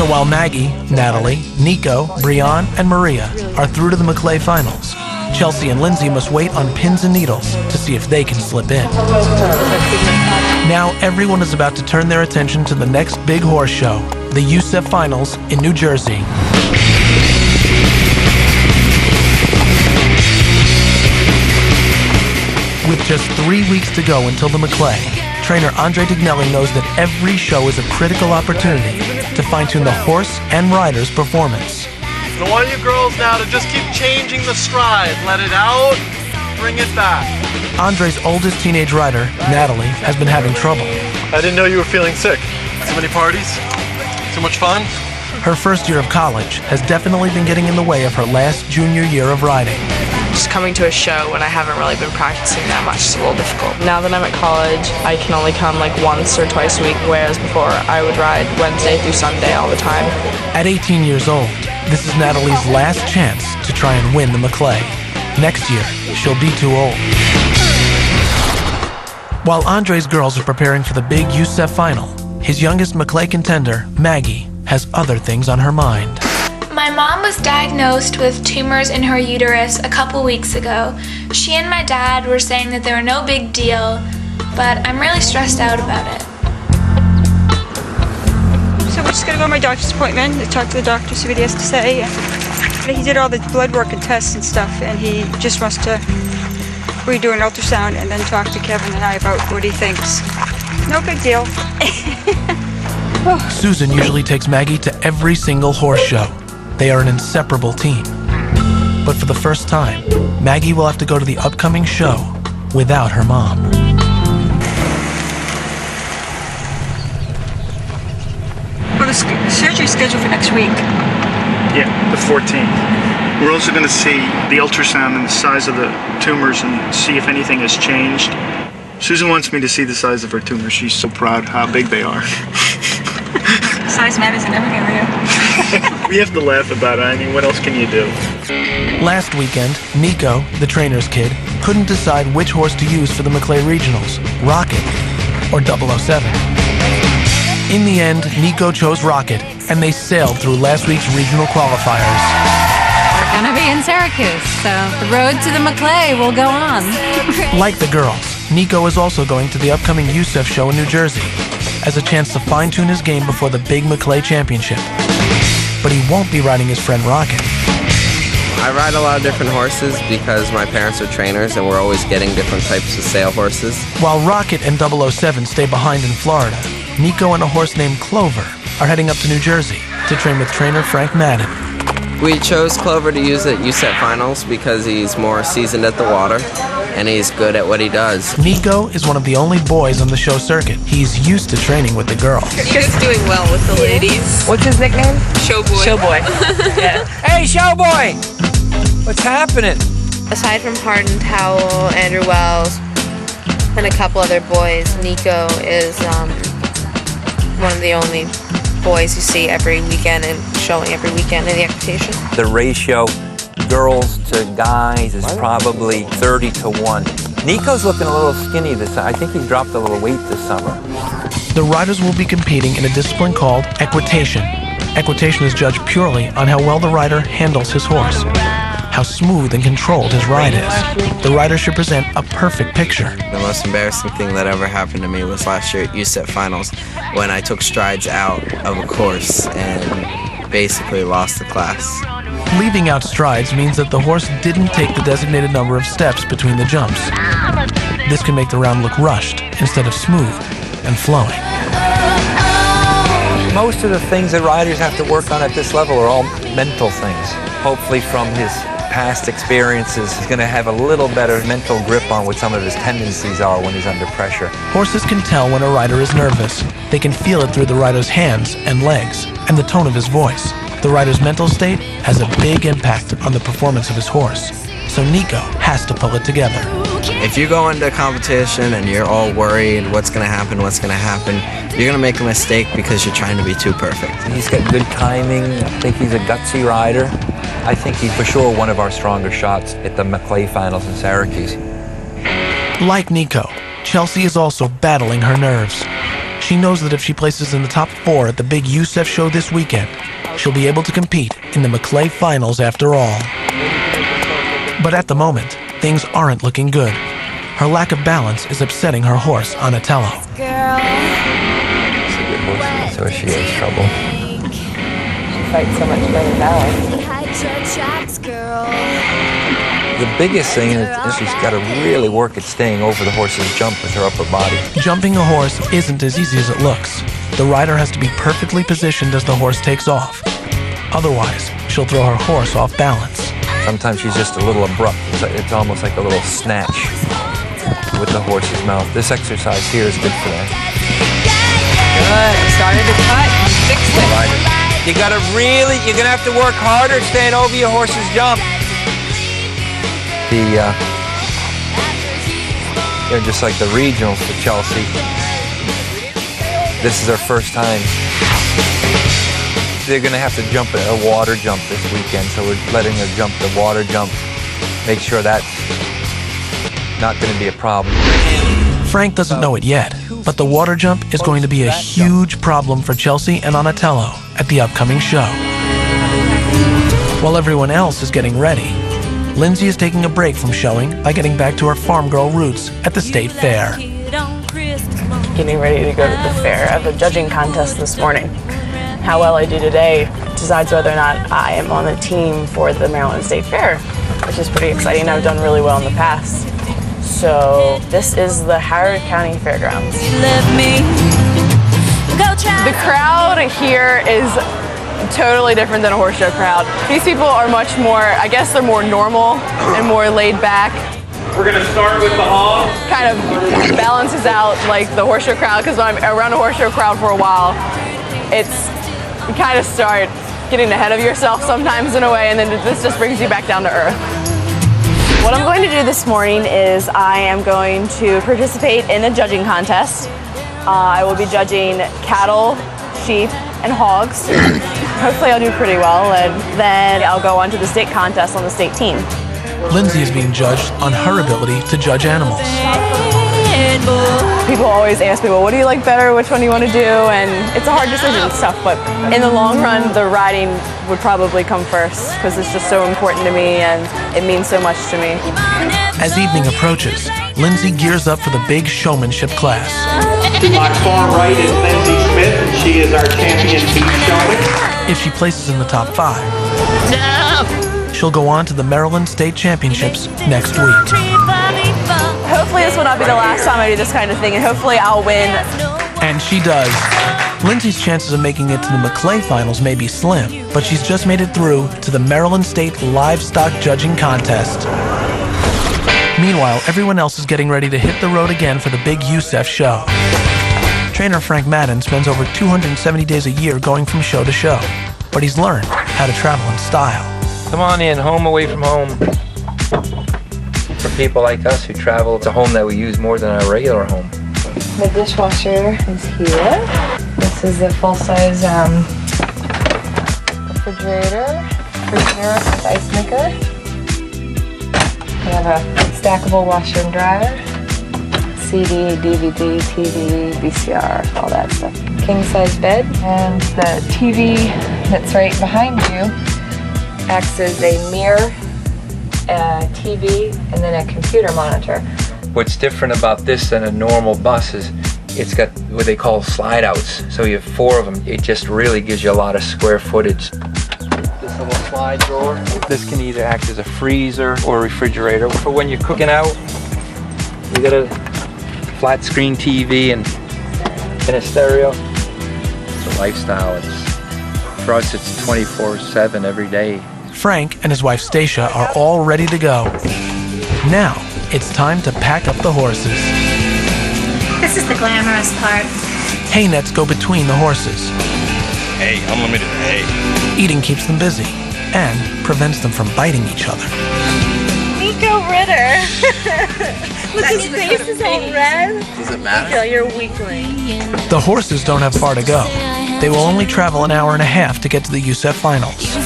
So while Maggie, Natalie, Nico, Brianne, and Maria are through to the Maclay finals, Chelsea and Lindsay must wait on pins and needles to see if they can slip in. Now everyone is about to turn their attention to the next big horse show, the USEF Finals in New Jersey. With just 3 weeks to go until the Maclay, trainer Andre Dignelli knows that every show is a critical opportunity to fine-tune the horse and rider's performance. I want you girls now to just keep changing the stride. Let it out, bring it back. Andre's oldest teenage rider, Natalie, has been having trouble. I didn't know you were feeling sick. Too many parties? Too much fun? Her first year of college has definitely been getting in the way of her last junior year of riding. Just coming to a show when I haven't really been practicing that much is a little difficult. Now that I'm at college, I can only come like once or twice a week, whereas before I would ride Wednesday through Sunday all the time. At 18 years old, this is Natalie's last chance to try and win the Maclay. Next year, she'll be too old. While Andre's girls are preparing for the big USEF final, his youngest Maclay contender, Maggie, has other things on her mind. My mom was diagnosed with tumors in her uterus a couple weeks ago. She and my dad were saying that they were no big deal, but I'm really stressed out about it. So we're just gonna go to my doctor's appointment and talk to the doctor, see what he has to say. He did all the blood work and tests and stuff, and he just wants to redo an ultrasound and then talk to Kevin and I about what he thinks. No big deal. Susan usually takes Maggie to every single horse show. They are an inseparable team. But for the first time, Maggie will have to go to the upcoming show without her mom. Well, the surgery's scheduled for next week. Yeah, the 14th. We're also going to see the ultrasound and the size of the tumors and see if anything has changed. Susan wants me to see the size of her tumors. She's so proud how big they are. Size matters in every area. We have to laugh about it. I mean, what else can you do? Last weekend, Nico, the trainer's kid, couldn't decide which horse to use for the Maclay Regionals, Rocket or 007. In the end, Nico chose Rocket, and they sailed through last week's regional qualifiers. We're gonna be in Syracuse, so the road to the Maclay will go on. Like the girls, Nico is also going to the upcoming USEF show in New Jersey as a chance to fine-tune his game before the big Maclay Championship. But he won't be riding his friend Rocket. I ride a lot of different horses because my parents are trainers and we're always getting different types of sale horses. While Rocket and 007 stay behind in Florida, Nico and a horse named Clover are heading up to New Jersey to train with trainer Frank Madden. We chose Clover to use at USEF Finals because he's more seasoned at the water and he's good at what he does. Nico is one of the only boys on the show circuit. He's used to training with the girls. Nico's doing well with the ladies. What's his nickname? Showboy. Showboy. Yeah. Hey, Showboy! What's happening? Aside from Hardin Towel, Andrew Wells, and a couple other boys, Nico is one of the only boys you see every weekend and showing every weekend in the equitation. The ratio girls to guys is probably 30-1. Nico's looking a little skinny this time. I think he dropped a little weight this summer. The riders will be competing in a discipline called equitation. Equitation is judged purely on how well the rider handles his horse, how smooth and controlled his ride is. The rider should present a perfect picture. The most embarrassing thing that ever happened to me was last year at USEF Finals when I took strides out of a course and basically lost the class. Leaving out strides means that the horse didn't take the designated number of steps between the jumps. This can make the round look rushed instead of smooth and flowing. Most of the things that riders have to work on at this level are all mental things. Hopefully from his past experiences, he's going to have a little better mental grip on what some of his tendencies are when he's under pressure. Horses can tell when a rider is nervous. They can feel it through the rider's hands and legs and the tone of his voice. The rider's mental state has a big impact on the performance of his horse, so Nico has to pull it together. If you go into a competition and you're all worried what's going to happen, you're going to make a mistake because you're trying to be too perfect. He's got good timing. I think he's a gutsy rider. I think he's for sure one of our stronger shots at the Maclay Finals in Syracuse. Like Nico, Chelsea is also battling her nerves. She knows that if she places in the top 4 at the big USEF show this weekend, she'll be able to compete in the Maclay finals after all. But at the moment, things aren't looking good. Her lack of balance is upsetting her horse, Anatello. It's a good horse, so she has trouble. She fights so much better now. The biggest thing is she's got to really work at staying over the horse's jump with her upper body. Jumping a horse isn't as easy as it looks. The rider has to be perfectly positioned as the horse takes off. Otherwise, she'll throw her horse off balance. Sometimes she's just a little abrupt. It's almost like a little snatch with the horse's mouth. This exercise here is good for that. Good. Started to cut. Fixed it. You're gonna have to work harder staying over your horse's jump. They're just like the regionals for Chelsea. This is her first time. They're gonna have to jump a water jump this weekend, so we're letting her jump the water jump. Make sure that's not gonna be a problem. Frank doesn't know it yet, but the water jump is going to be a huge problem for Chelsea and Anatello at the upcoming show. While everyone else is getting ready, Lindsay is taking a break from showing by getting back to her farm girl roots at the state fair. Getting ready to go to the fair. I have a judging contest this morning. How well I do today decides whether or not I am on the team for the Maryland State Fair, which is pretty exciting. I've done really well in the past. So this is the Howard County Fairgrounds. The crowd here is totally different than a horse show crowd. These people are much more, I guess they're more normal and more laid back. We're gonna start with the hog. Kind of balances out like the horse show crowd, because when I'm around a horse show crowd for a while, you kind of start getting ahead of yourself sometimes in a way, and then this just brings you back down to earth. What I'm going to do this morning is I am going to participate in a judging contest. I will be judging cattle, sheep, and hogs. Hopefully I'll do pretty well, and then I'll go on to the state contest on the state team. Lindsay is being judged on her ability to judge animals. People always ask me, well, what do you like better? Which one do you want to do? And it's a hard decision and stuff, but in the long run, the riding would probably come first because it's just so important to me and it means so much to me. As evening approaches, Lindsay gears up for the big showmanship class. My far right is Lindsay Smith, and she is our champion beef showman. If she places in the top 5, she'll go on to the Maryland State Championships next week. Hopefully this will not be the last time I do this kind of thing, and hopefully I'll win. And she does. Lindsay's chances of making it to the Maclay finals may be slim, but she's just made it through to the Maryland State Livestock Judging Contest. Meanwhile, everyone else is getting ready to hit the road again for the big USEF show. Trainer Frank Madden spends over 270 days a year going from show to show, but he's learned how to travel in style. Come on in, home away from home. For people like us who travel, it's a home that we use more than our regular home. The dishwasher is here. This is a full-size refrigerator with ice maker. We have a stackable washer and dryer, CD, DVD, TV, VCR, all that stuff. King-size bed, and the TV that's right behind you acts as a mirror, a TV, and then a computer monitor. What's different about this than a normal bus is it's got what they call slide outs. So you have 4 of them. It just really gives you a lot of square footage. This little slide drawer. This can either act as a freezer or a refrigerator. For when you're cooking out, you got a flat screen TV and a stereo. It's a lifestyle. For us, it's 24/7 every day. Frank and his wife Stacia are all ready to go. Now, it's time to pack up the horses. This is the glamorous part. Hay nets go between the horses. Hay, unlimited hay. Eating keeps them busy and prevents them from biting each other. Nico Ritter. Look, his face is all red. Does it matter? Nico, you're a weakling. The horses don't have far to go. They will only travel an hour and a half to get to the USEF finals.